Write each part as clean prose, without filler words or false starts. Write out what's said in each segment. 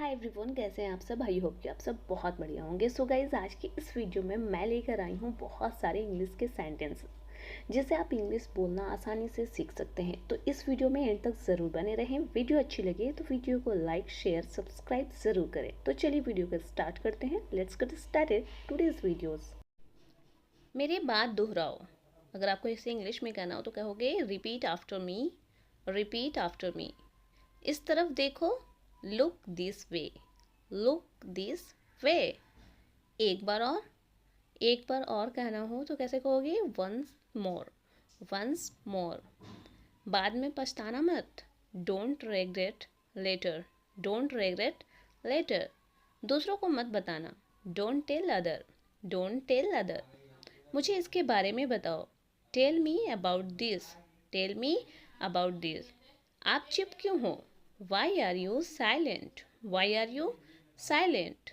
Hi everyone, कैसे हैं आप सब। आई होप कि आप सब बहुत बढ़िया होंगे। सो गाइज, आज की इस वीडियो में मैं लेकर आई हूँ बहुत सारे इंग्लिश के सेंटेंस जिससे आप इंग्लिश बोलना आसानी से सीख सकते हैं। तो इस वीडियो में एंड तक ज़रूर बने रहें। वीडियो अच्छी लगे तो वीडियो को लाइक शेयर सब्सक्राइब ज़रूर करें। तो चलिए वीडियो को स्टार्ट करते हैं। Let's get started today's videos. मेरी बात दोहराओ। अगर आपको इसे इंग्लिश में कहना हो तो कहोगे repeat after me, repeat after me. इस तरफ देखो, look this way, look this way. एक बार और कहना हो तो कैसे कहोगे वंस मोर, वंस मोर। बाद में पछताना मत, don't regret later, don't regret later. दूसरों को मत बताना, don't tell other, don't tell other. मुझे इसके बारे में बताओ, tell me about this, tell me about this. आप चुप क्यों हो, why are you silent, why are you silent.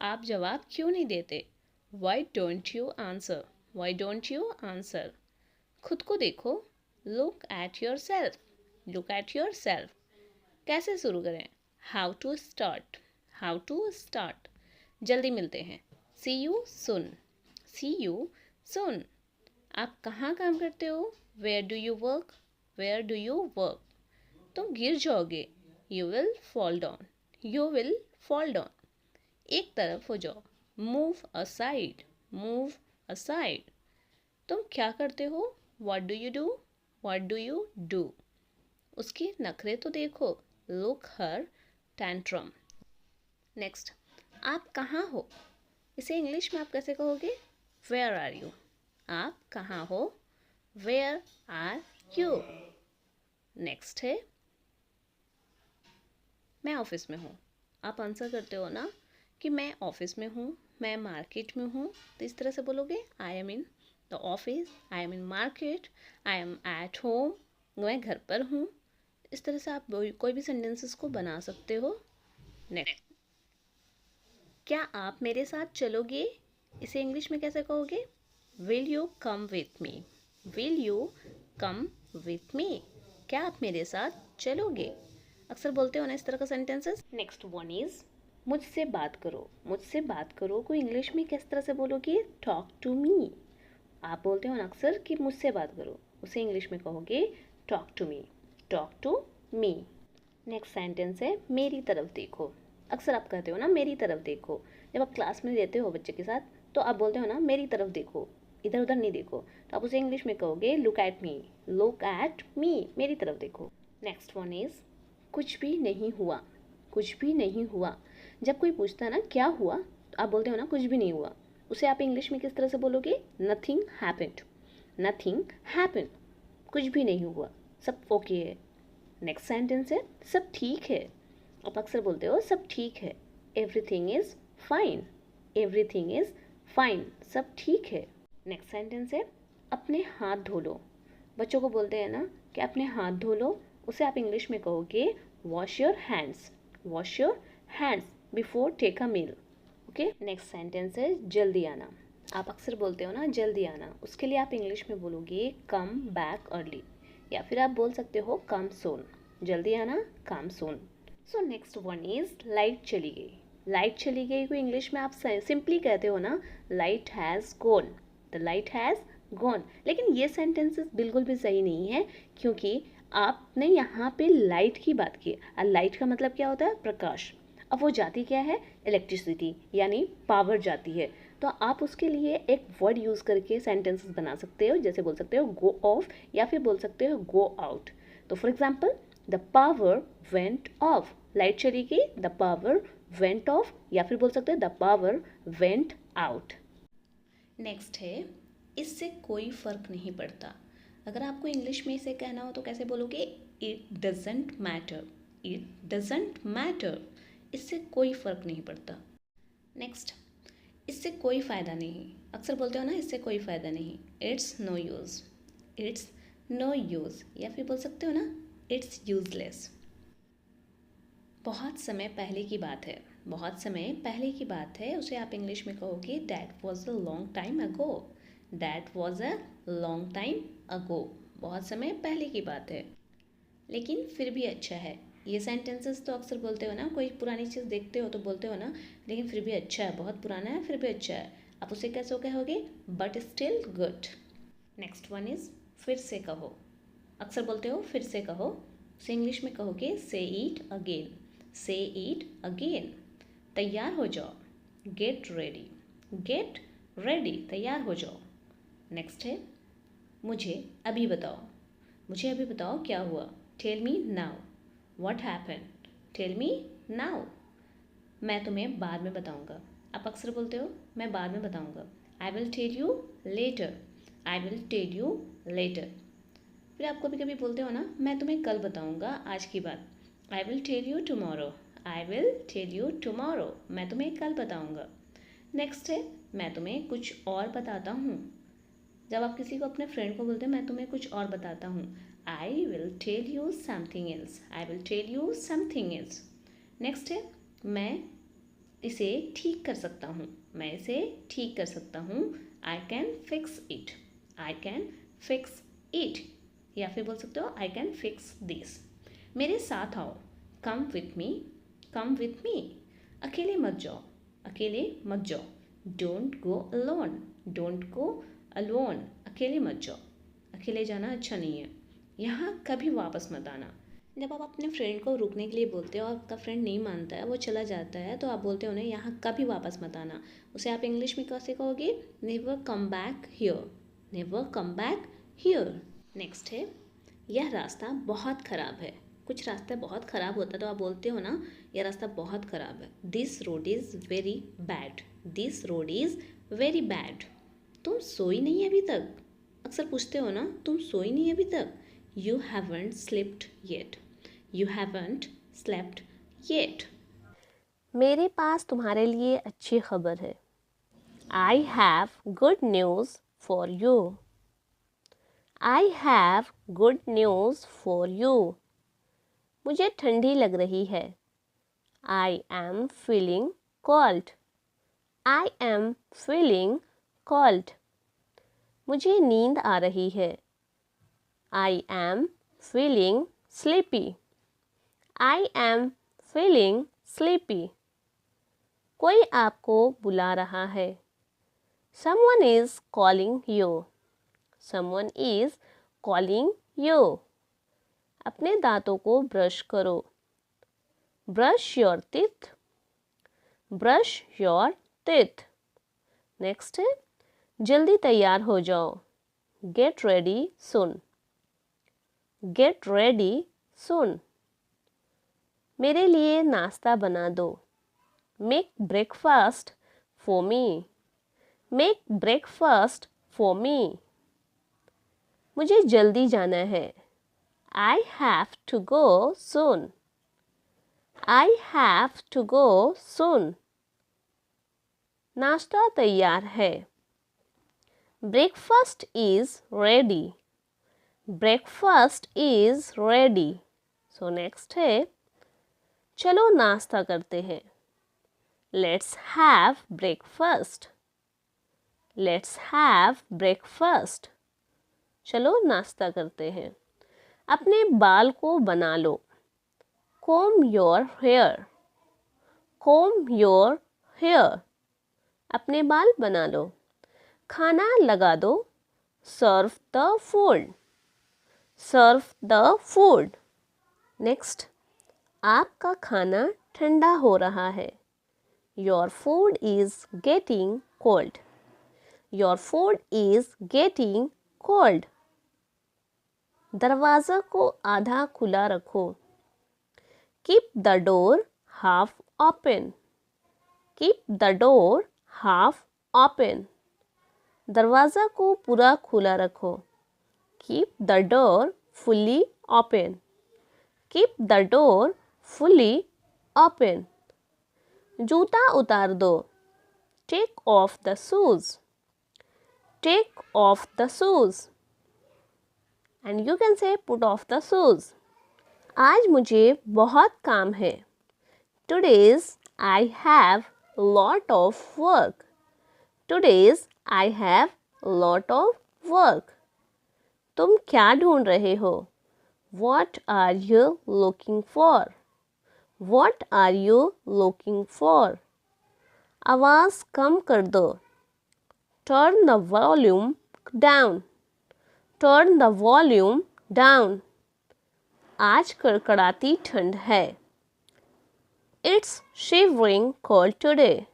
आप जवाब क्यों नहीं देते, why don't you answer, why don't you answer. खुद को देखो, look at yourself, look at yourself. कैसे शुरू करें, how to start, how to start. जल्दी मिलते हैं, सी यू सुन, सी यू सुन। आप कहाँ काम करते हो, where do you work, where do you work. तुम गिर जाओगे, you will fall down, you will fall down. एक तरफ हो जाओ, मूव असाइड, मूव असाइड। तुम क्या करते हो, what do you do, what do you do. उसके नखरे तो देखो, लुक हर टैंट्रम। नेक्स्ट, आप कहाँ हो। इसे इंग्लिश में आप कैसे कहोगे, वेयर आर यू। आप कहाँ हो, वेयर आर यू। नेक्स्ट है, मैं ऑफिस में हूँ। आप आंसर करते हो ना कि मैं ऑफिस में हूँ, मैं मार्केट में हूँ। तो इस तरह से बोलोगे, I am in the office, I am in market, I am at home, मैं घर पर हूँ। इस तरह से आप कोई भी सेंटेंसेस को बना सकते हो। नेक्स्ट, क्या आप मेरे साथ चलोगे। इसे इंग्लिश में कैसे कहोगे, will you come with me, will you come with me. क्या आप मेरे साथ चलोगे। अक्सर बोलते हो ना इस तरह का सेंटेंसेस। नेक्स्ट वन इज, मुझसे बात करो, मुझसे बात करो को इंग्लिश में किस तरह से बोलोगे, टॉक टू मी। आप बोलते हो ना अक्सर कि मुझसे बात करो, उसे इंग्लिश में कहोगे talk to me, talk to me. Next sentence है, मेरी तरफ देखो। अक्सर आप कहते हो ना मेरी तरफ देखो, जब आप क्लास में रहते हो बच्चे के साथ तो आप बोलते हो ना मेरी तरफ देखो, इधर उधर नहीं देखो। तो आप उसे इंग्लिश में कहोगे look at me, look at me, मेरी तरफ देखो। नेक्स्ट वन इज, कुछ भी नहीं हुआ, कुछ भी नहीं हुआ। जब कोई पूछता है ना क्या हुआ तो आप बोलते हो ना कुछ भी नहीं हुआ। उसे आप इंग्लिश में किस तरह से बोलोगे, नथिंग हैपेंड, नथिंग हैपेंड, कुछ भी नहीं हुआ, सब ओके है। नेक्स्ट सेंटेंस है, सब ठीक है। आप अक्सर बोलते हो सब ठीक है, everything is fine, everything is fine, सब ठीक है। नेक्स्ट सेंटेंस है, अपने हाथ धो लो। बच्चों को बोलते हैं ना कि अपने हाथ धो लो, उसे आप इंग्लिश में कहोगे wash your hands, wash your hands before take a meal. Okay. Next sentence है, जल्दी आना। आप अक्सर बोलते हो ना जल्दी आना, उसके लिए आप इंग्लिश में बोलोगे कम बैक अर्ली, या फिर आप बोल सकते हो कम सून, जल्दी आना come soon. So next one is, light चली गई। लाइट चली गई को इंग्लिश में आप सिंपली कहते हो ना, light has gone, the light has gone. लेकिन ये सेंटेंसेस बिल्कुल भी सही नहीं है, क्योंकि आपने यहाँ पे लाइट की बात की और लाइट का मतलब क्या होता है, प्रकाश। अब वो जाती क्या है, इलेक्ट्रिसिटी, यानी पावर जाती है। तो आप उसके लिए एक वर्ड यूज़ करके सेंटेंसेस बना सकते हो, जैसे बोल सकते हो गो ऑफ, या फिर बोल सकते हो गो आउट। तो for example, the power went of, light चली गई, द पावर वेंट ऑफ, या फिर बोल सकते हो the power went out. Next है, इससे कोई फर्क नहीं पड़ता। अगर आपको इंग्लिश में इसे कहना हो तो कैसे बोलोगे, it doesn't matter, it doesn't matter, इससे कोई फर्क नहीं पड़ता। नेक्स्ट, इससे कोई फ़ायदा नहीं। अक्सर बोलते हो ना इससे कोई फ़ायदा नहीं, it's no use, it's no use, या फिर बोल सकते हो ना इट्स यूज़लेस। बहुत समय पहले की बात है, बहुत समय पहले की बात है, उसे आप इंग्लिश में कहोगे that was a long time ago, that was a long time ago. बहुत समय पहले की बात है, लेकिन फिर भी अच्छा है, ये सेंटेंसेस तो अक्सर बोलते हो ना, कोई पुरानी चीज़ देखते हो तो बोलते हो ना, लेकिन फिर भी अच्छा है, बहुत पुराना है फिर भी अच्छा है, आप उसे कैसे कहोगे? But still good. Next one is फिर से कहो। अक्सर बोलते हो फिर से कहो, उसे इंग्लिश में कहोगे से इट अगेन, से इट अगेन। तैयार हो जाओ, गेट रेडी, गेट रेडी, तैयार हो जाओ। नेक्स्ट है मुझे अभी बताओ, मुझे अभी बताओ क्या हुआ, tell me now, what happened, tell me now. मैं तुम्हें बाद में बताऊंगा, आप अक्सर बोलते हो मैं बाद में बताऊंगा, I will tell you later, I will tell you later. फिर आप कभी कभी बोलते हो ना मैं तुम्हें कल बताऊंगा आज की बात, I will tell you tomorrow, I will tell you tomorrow, मैं तुम्हें कल बताऊंगा। नेक्स्ट है मैं तुम्हें कुछ और बताता हूँ। जब आप किसी को अपने फ्रेंड को बोलते हैं मैं तुम्हें कुछ और बताता हूँ, I will tell you something else, I will tell you something else. Next है मैं इसे ठीक कर सकता हूँ, मैं इसे ठीक कर सकता हूँ, I can fix it, I can fix it. या फिर बोल सकते हो आई कैन फिक्स दिस। मेरे साथ आओ, come with me, come with me. अकेले मत जाओ, अकेले मत जाओ, don't go alone, don't go alone, अकेले मत जाओ, अकेले जाना अच्छा नहीं है। यहाँ कभी वापस मत आना। जब आप अपने फ्रेंड को रुकने के लिए बोलते हो और आपका फ्रेंड नहीं मानता है, वो चला जाता है, तो आप बोलते हो ना यहाँ कभी वापस मत आना। उसे आप इंग्लिश में कैसे कहोगे? Never come back here, never come back here. Next है यह रास्ता बहुत ख़राब है। कुछ रास्ता बहुत ख़राब होता है तो आप बोलते हो ना यह रास्ता बहुत ख़राब है, this road is very bad, this road is very bad. तुम सोई नहीं अभी तक? अक्सर पूछते हो ना तुम सोई नहीं अभी तक? You haven't slipped yet, you haven't slept yet. मेरे पास तुम्हारे लिए अच्छी खबर है, I have good news for you, I have good news for you. मुझे ठंडी लग रही है, I am feeling cold, I am feeling cold. मुझे नींद आ रही है, I am feeling sleepy, I am feeling sleepy. कोई आपको बुला रहा है, someone is calling you, someone is calling you. अपने दांतों को ब्रश करो, brush your teeth, brush your teeth. Next है जल्दी तैयार हो जाओ, get ready soon, get ready soon. मेरे लिए नाश्ता बना दो, make breakfast for me, make breakfast for me. मुझे जल्दी जाना है, I have to go soon, I have to go soon. नाश्ता तैयार है, breakfast is ready, breakfast is ready. So next है चलो नाश्ता करते हैं, let's have breakfast, let's have breakfast. चलो नाश्ता करते हैं। अपने बाल को बना लो, comb your hair, comb your hair। अपने बाल बना लो। खाना लगा दो, serve the food, serve the food। Next आपका खाना ठंडा हो रहा है, your food is getting cold, your food is getting cold। दरवाज़ा को आधा खुला रखो, keep the door half open, keep the door half open। दरवाज़ा को पूरा खुला रखो, keep the door fully open, keep the door fully open। जूता उतार दो, take off the shoes, take off the shoes। and you can say put off the shoes। आज मुझे बहुत काम है, today's I have lot of work, today's I have lot of work। तुम क्या ढूंढ रहे हो, What are you looking for? What are you looking for? आवाज़ कम कर दो. Turn the volume down. Turn the volume down. आज कड़कड़ाती ठंड है. It's shivering cold today.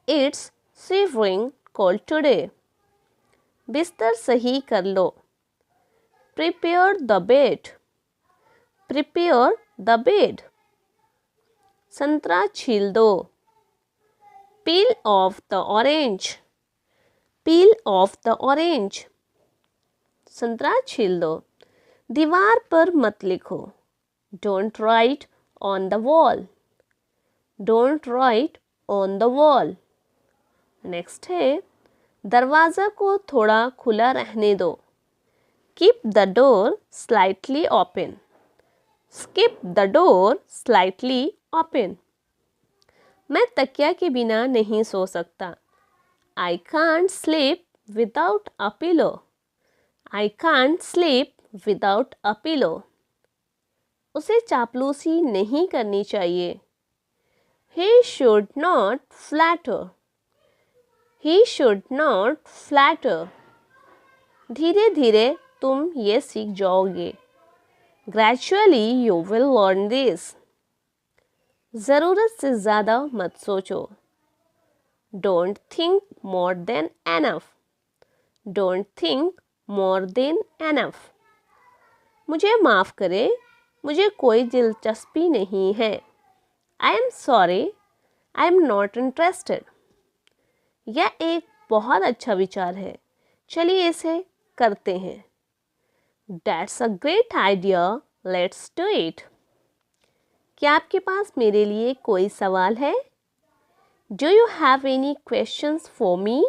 It's shivering cold today. बिस्तर सही कर लो. Prepare the bed. Prepare the bed. संतरा छील दो. Peel off the orange. Peel off the orange. संतरा छील दो. दीवार पर मत लिखो. Don't write on the wall. Don't write on the wall. Next है, दरवाज़ा को थोड़ा खुला रहने दो. Keep the door slightly open. Keep the door slightly open. मैं तकिया के बिना नहीं सो सकता. I can't sleep without a pillow. I can't sleep without a pillow. उसे चापलूसी नहीं करनी चाहिए. He should not flatter. He should not flatter. धीरे धीरे तुम ये सीख जाओगे. Gradually you will learn this. ज़रूरत से ज़्यादा मत सोचो. Don't think more than enough. Don't think more than enough. मुझे माफ़ करें, मुझे कोई दिलचस्पी नहीं है. I am sorry, I am not interested. यह एक बहुत अच्छा विचार है. चलिए इसे करते हैं. That's a great idea. Let's do it. क्या आपके पास मेरे लिए कोई सवाल है? Do you have any questions for me?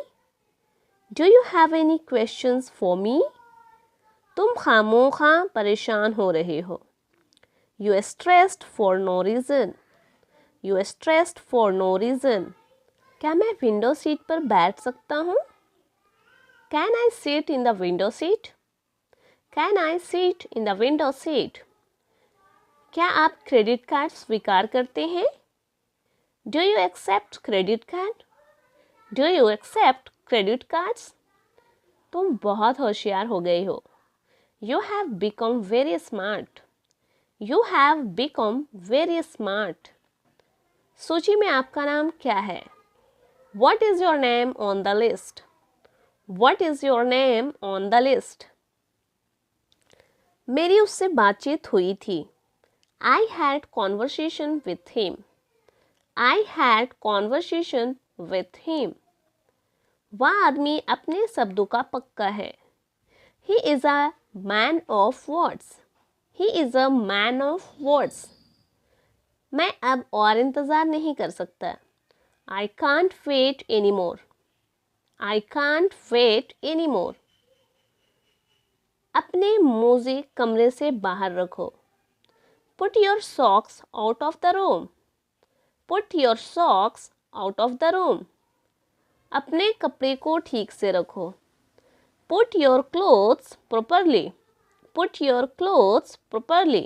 Do you have any questions for me? तुम खामोखा परेशान हो रहे हो. You are stressed for no reason. You are stressed for no reason. क्या मैं विंडो सीट पर बैठ सकता हूँ? Can I sit in the window seat? Can I sit in the window seat? क्या आप क्रेडिट कार्ड स्वीकार करते हैं? Do you accept credit card? Do you accept credit cards? तुम बहुत होशियार हो गए हो. You have become very smart. You have become very smart. सूची में आपका नाम क्या है? What is your name on the list? What is your name on the list? मेरी उससे बातचीत हुई थी. I had conversation with him. I had conversation with him. वह आदमी अपने शब्दों का पक्का है. He is a man of words. He is a man of words. मैं अब और इंतज़ार नहीं कर सकता. I can't wait anymore. I can't wait anymore. अपने मोजे कमरे से बाहर रखो. Put your socks out of the room. Put your socks out of the room. अपने कपड़े को ठीक से रखो. Put your clothes properly. Put your clothes properly.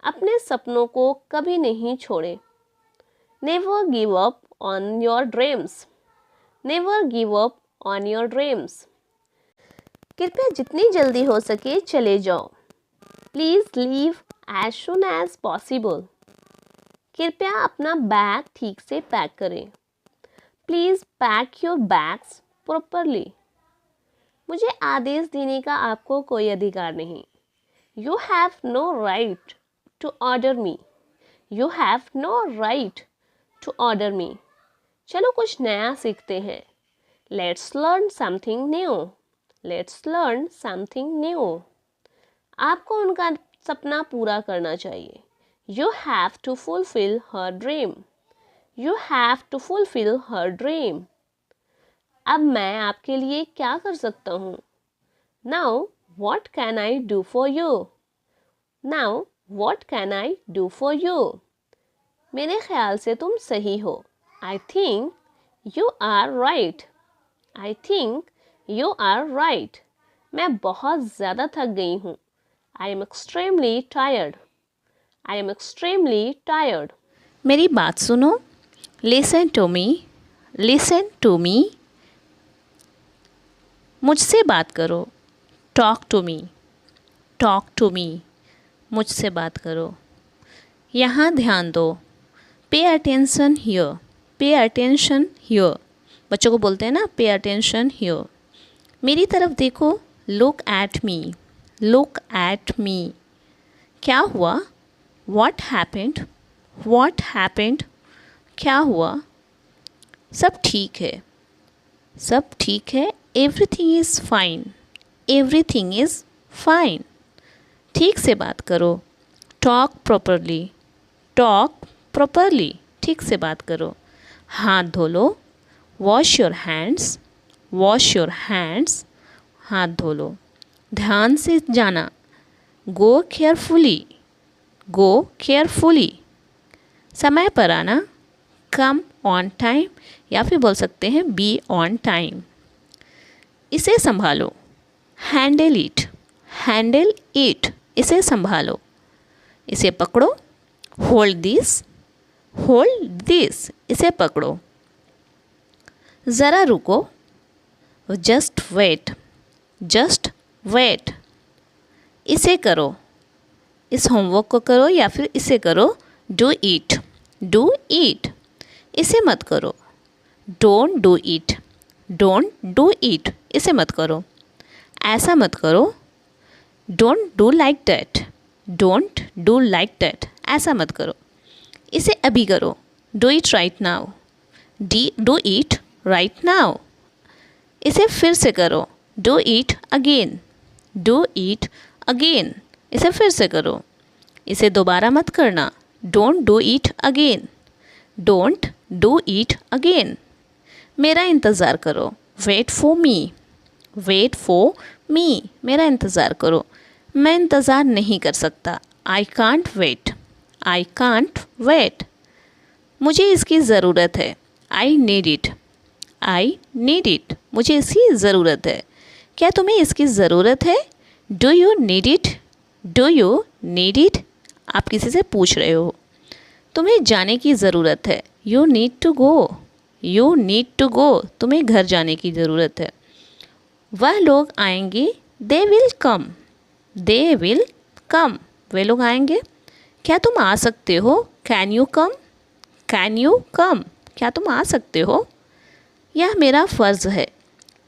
अपने सपनों को कभी नहीं छोड़े. Never give up on your dreams. Never give up on your dreams. कृपया जितनी जल्दी हो सके चले जाओ. Please leave as soon as possible. कृपया अपना बैग ठीक से पैक करें. Please pack your bags properly. मुझे आदेश देने का आपको कोई अधिकार नहीं. You have no right to order me. You have no right to order me. चलो कुछ नया सीखते हैं. Let's learn something new. Let's learn something new. आपको उनका सपना पूरा करना चाहिए. You have to fulfill her dream. You have to fulfill her dream. अब मैं आपके लिए क्या कर सकता हूँ? Now what can I do for you? Now what can I do for you? मेरे ख्याल से तुम सही हो. I think you are right. I think you are right. मैं बहुत ज़्यादा थक गई हूँ. I am extremely tired. I am extremely tired. मेरी बात सुनो. Listen to me. Listen to me. मुझसे बात करो. Talk to me. Talk to me. मुझसे बात करो. यहाँ ध्यान दो. Pay attention here. Pay attention here. बच्चों को बोलते हैं ना, pay attention here. मेरी तरफ देखो. Look at me. Look at me. क्या हुआ? What happened? What happened? क्या हुआ? सब ठीक है. सब ठीक है. Everything is fine. Everything is fine. ठीक से बात करो. Talk properly. Talk properly. ठीक से बात करो. हाथ धो लो. Wash your hands. Wash your hands. हाथ धो लो. ध्यान से जाना. Go carefully. Go carefully. समय पर आना. Come on time. या फिर बोल सकते हैं be on time. इसे संभालो. Handle it. Handle it. इसे संभालो. इसे पकड़ो. Hold this. Hold this. इसे पकड़ो. ज़रा रुको. Just wait. Just wait. इसे करो. इस होमवर्क को करो या फिर इसे करो. Do it. Do it. इसे मत करो. Don't do it. Don't do it. इसे मत करो. ऐसा मत करो. Don't do like that. Don't do like that. ऐसा मत करो. इसे अभी करो. Do it right now. Do it right now. इसे फिर से करो. Do it again. Do it again. इसे फिर से करो. इसे दोबारा मत करना. Don't do it again. Don't do it again. मेरा इंतज़ार करो. Wait for me. Wait for me. मेरा इंतज़ार करो. मैं इंतज़ार नहीं कर सकता. I can't wait. I can't wait. मुझे इसकी ज़रूरत है. I need it. I need it. मुझे इसकी ज़रूरत है. क्या तुम्हें इसकी ज़रूरत है? Do you need it? Do you need it? आप किसी से पूछ रहे हो. तुम्हें जाने की ज़रूरत है. You need to go. You need to go. तुम्हें घर जाने की ज़रूरत है. वह लोग आएंगे. They will come. They will come. वे लोग आएंगे. क्या तुम आ सकते हो? Can you come? Can you come? क्या तुम आ सकते हो? यह मेरा फ़र्ज़ है.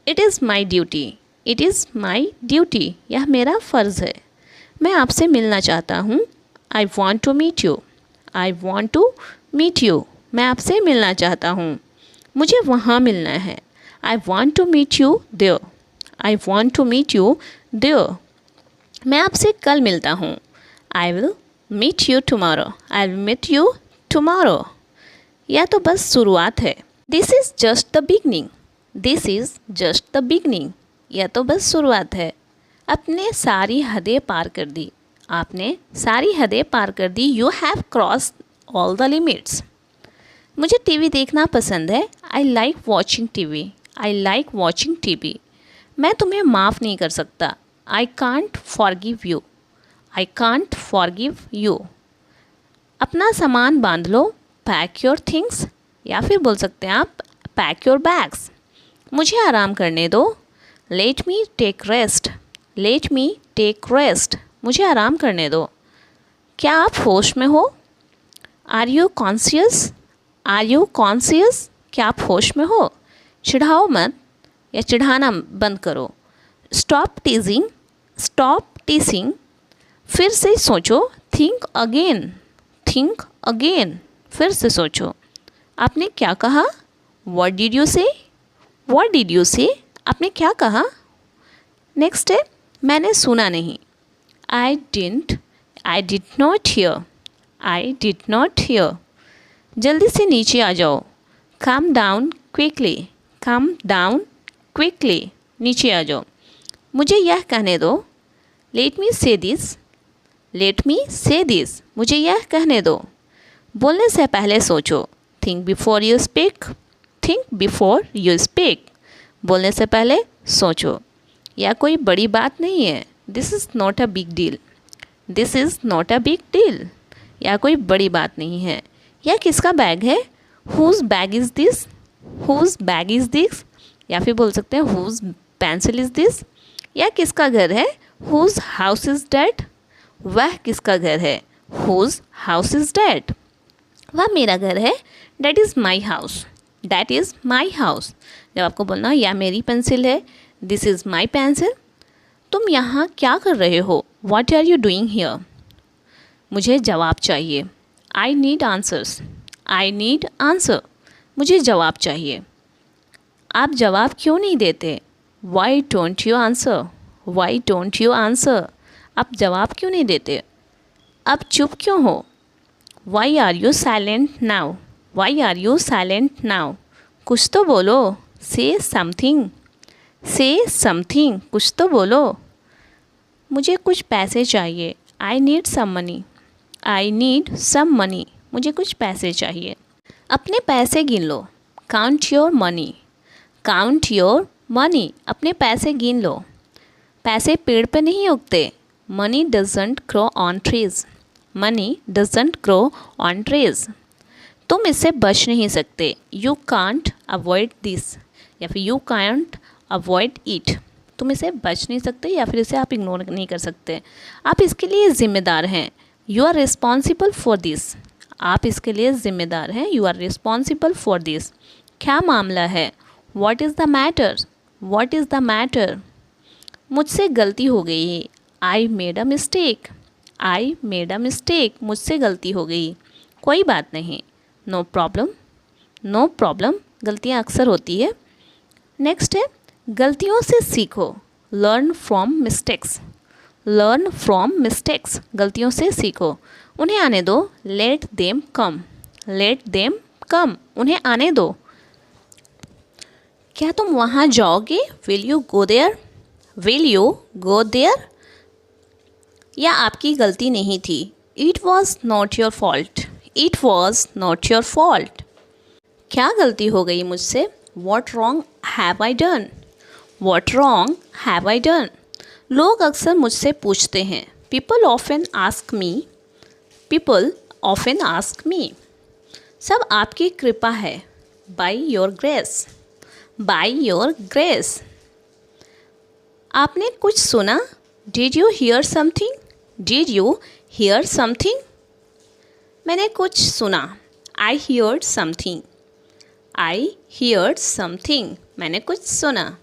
It is my duty. It is my duty. यह मेरा फ़र्ज़ है. मैं आपसे मिलना चाहता हूँ. I want to meet you. I want to meet you. मैं आपसे मिलना चाहता हूँ. मुझे वहाँ मिलना है. I want to meet you there. I want to meet you there. मैं आपसे कल मिलता हूँ. I will meet you tomorrow. I will meet you tomorrow. यह तो बस शुरुआत है. This is just the beginning. This is just the beginning. यह तो बस शुरुआत है. अपने सारी हदें पार कर दी. आपने सारी हदें पार कर दी. You have crossed all the limits. मुझे टीवी देखना पसंद है. I like watching TV. I like watching TV. मैं तुम्हें माफ़ नहीं कर सकता. I can't forgive you. I can't forgive you. अपना सामान बांध लो. Pack your things. या फिर बोल सकते हैं आप pack your bags. मुझे आराम करने दो. Let me take rest. Let me take rest. मुझे आराम करने दो. क्या आप होश में हो? Are you conscious? Are you conscious? क्या आप होश में हो? चिढ़ाओ मत या चिढ़ाना बंद करो. Stop teasing. Stop teasing. फिर से सोचो. Think again. Think again. फिर से सोचो. आपने क्या कहा? What did you say? What did you say? आपने क्या कहा? नेक्स्ट है मैंने सुना नहीं. I did not hear. I did not hear. जल्दी से नीचे आ जाओ. Come down quickly. Come down quickly. नीचे आ जाओ. मुझे यह कहने दो. Let me say this. Let me say this. मुझे यह कहने दो. बोलने से पहले सोचो. Think before you speak. Think before you speak. बोलने से पहले सोचो. यह कोई बड़ी बात नहीं है. This is not a big deal. This is not a big deal, या कोई बड़ी बात नहीं है। यह किसका बैग है? Whose bag is this, whose bag is this, या फिर बोल सकते हैं हुज पेंसिल इज़ दिस। यह किसका घर है? हुज हाउस इज़ डैट, वह किसका घर है? हुज हाउस इज़ डैट, वह मेरा घर है। That is my house, that is my house. जब आपको बोलना यह मेरी पेंसिल है, दिस इज़ माई पेंसिल। तुम यहाँ क्या कर रहे हो? What are you doing here? मुझे जवाब चाहिए। I need answers, I need answer, मुझे जवाब चाहिए। आप जवाब क्यों नहीं देते? Why don't you answer, why don't you answer, आप जवाब क्यों नहीं देते? आप चुप क्यों हो? Why are you silent now, why are you silent now, कुछ तो बोलो। से समथिंग, से समथिंग, कुछ तो बोलो। मुझे कुछ पैसे चाहिए। I need some money, I need some money, मुझे कुछ पैसे चाहिए। अपने पैसे गिन लो। Count your money, count your money, अपने पैसे गिन लो। पैसे पेड़ पे नहीं उगते। Money doesn't grow on trees, money doesn't grow on trees. तुम इससे बच नहीं सकते। यू कांट अवॉइड दिस, या फिर यू कांट अवॉइड इट, तुम इसे बच नहीं सकते या फिर इसे आप इग्नोर नहीं कर सकते। आप इसके लिए ज़िम्मेदार हैं। You are responsible for this, आप इसके लिए ज़िम्मेदार हैं। You are responsible for this. क्या मामला है? What is the matter, what is the matter, मुझसे गलती हो गई है। I made a mistake, I made a mistake, मुझसे गलती हो गई। कोई बात नहीं। नो प्रॉब्लम, नो प्रॉब्लम, गलतियाँ अक्सर होती है। नेक्स्ट है गलतियों से सीखो। Learn from mistakes, learn from mistakes, गलतियों से सीखो। उन्हें आने दो। Let them come, let them come, उन्हें आने दो। क्या तुम वहाँ जाओगे? Will you go there, will you go there, या आपकी गलती नहीं थी। It was not your fault, it was not your fault. क्या गलती हो गई मुझसे? What wrong have I done, what wrong have I done. लोग अक्सर मुझसे पूछते हैं। People often ask me, people often ask me. सब आपकी कृपा है। By your grace, by your grace. आपने कुछ सुना? Did you here something, did you here something. मैंने कुछ सुना। आई हियर्ड समथिंग, आई हियर्ड समथिंग, मैंने कुछ सुना।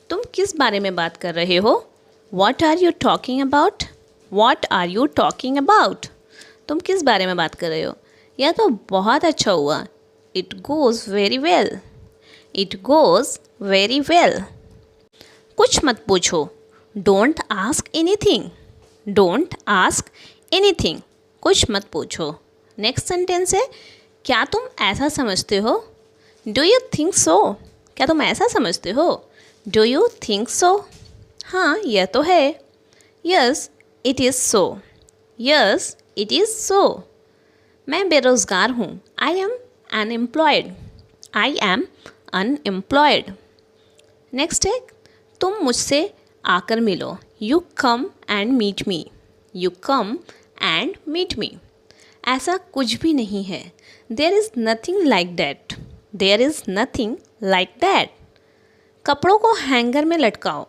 तुम किस बारे में बात कर रहे हो? What are you talking about, what are you talking about, तुम किस बारे में बात कर रहे हो? यह तो बहुत अच्छा हुआ। It goes very well, it goes very well. कुछ मत पूछो। Don't ask anything, don't ask anything, कुछ मत पूछो। नेक्स्ट सेंटेंस है क्या तुम ऐसा समझते हो? डू यू थिंक सो, क्या तुम ऐसा समझते हो? डू यू थिंक सो, हाँ यह तो है। Yes it is so, yes it is so. मैं बेरोज़गार हूँ। I am unemployed, I am unemployed. Next है तुम मुझसे आकर मिलो। You come and meet me, you come and meet me. ऐसा कुछ भी नहीं है। There is nothing like that, there is nothing like that. कपड़ों को हैंगर में लटकाओ।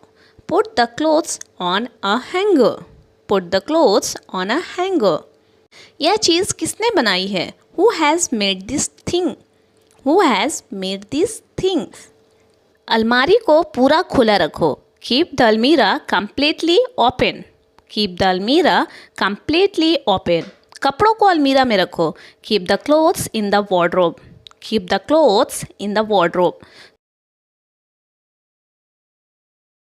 Put the clothes on a hanger, put the clothes on a hanger. यह चीज़ किसने बनाई है? Who has made this thing, who has made this thing. अलमारी को पूरा खुला रखो। कीप द अलमीरा कम्प्लीटली ओपन, कीप द अलमीरा कम्प्लीटली ओपन। कपड़ों को अलमीरा में रखो। Keep the clothes in the wardrobe, keep the clothes in the wardrobe.